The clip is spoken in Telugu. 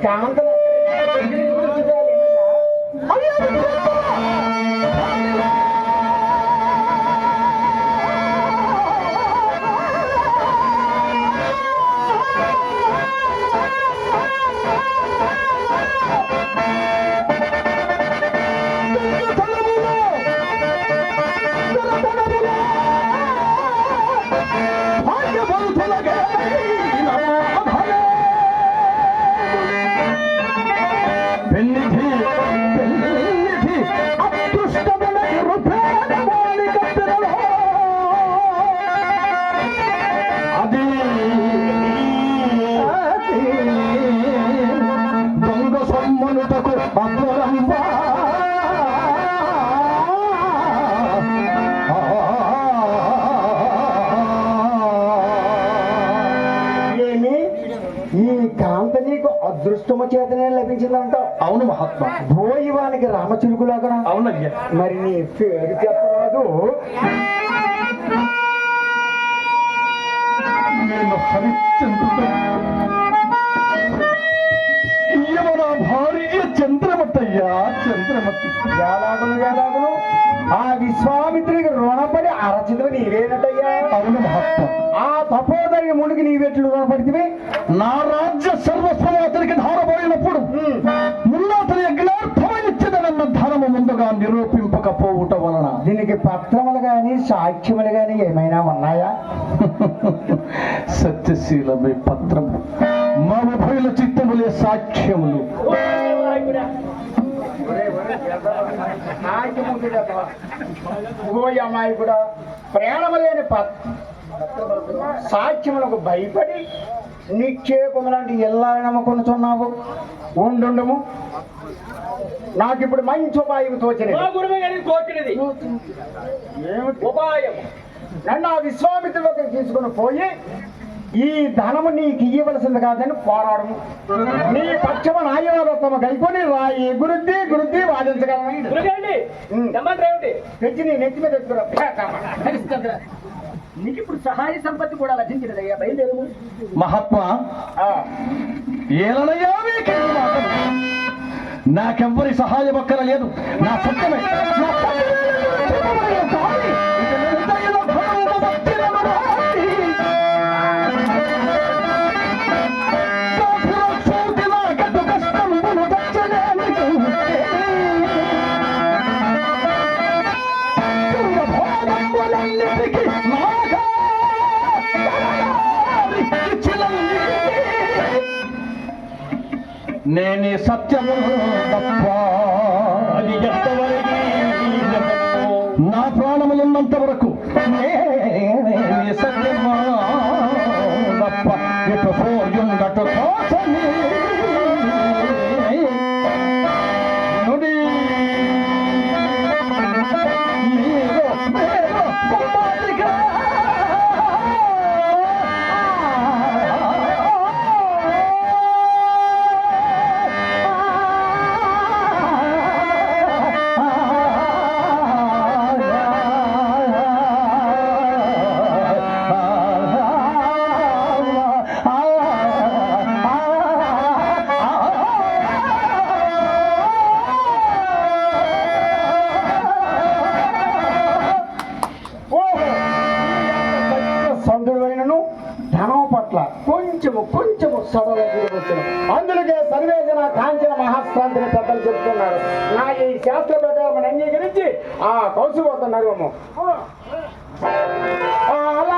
కాంత అదృష్టము చేతనే లభించిందంటావు. అవును మహాత్మా. భోయివానికి రామచిలుకులాగా. అవునయ్యా. మరి నీ పేరు చెప్పరాదు. నేను హరిశ్చంద్రుడు, నా భార్య చంద్రమతయ్యా. చంద్రమతి ఎలాగును ఆ విశ్వామిత్రుడికి రుణపడి అరచితుడు నీవేనటయ్యా. అవును మహాత్మా. ఆ తపోదరి మునికి నీవెట్లు రుణపడితే నా రాజ్య సర్వస్వం అతనికి ధారపోయినప్పుడు మున్నాతని యజ్ఞార్థమైనిచ్చదనన్న ధనము ముందుగా నిరూపింపకపోవుట వలన దీనికి పత్రములు గాని సాక్ష్యములు గాని ఏమైనా ఉన్నాయా? సత్యశీలమే పత్రము, మా ఉభయుల చిత్తములే సాక్ష్యములు. అమ్మాయి కూడా ప్రేమ లేని సాక్ష్యములకు భయపడి నిక్షేపము లాంటి ఎలా నమ్ముకొనుచున్నావు. ఉండుము, నాకు ఇప్పుడు మంచి ఉపాయం తోచినది. ఉపాయం నన్ను ఆ విశ్వామిత్రులకు తీసుకుని పోయి ఈ ధనము నీకు ఇయ్యవలసింది కాదని పోరాడము. నీ పక్షమ నాయనోత్తమ కైకొని రాయి గురుద్ది గురుద్ది వాదించగలను. తెచ్చి నీ నెత్తి మీద తెచ్చుకురా. నీకు ఇప్పుడు సహాయ సంపత్తి కూడా లభించినదయ్యా. బయలుదేరు మహాత్మా. ఏలనయ్యా నాకెవ్వరి సహాయం అక్కర లేదు. నా సత్యమే నేనే సత్యము తప్ప నా ప్రాణము ఉన్నంత వరకు నేనే సత్యమా తప్ప ఇటు పోయుండటు కోసమే నుడి కొంచెము సడలొచ్చిన. అందుకే సర్వేజన కాంచన మహాశ్రాంతిని పెద్దలు చెప్తున్నారు. నా ఈ శాస్త్ర ప్రకారం అంగీకరించి ఆ కౌసు పోతున్నారు.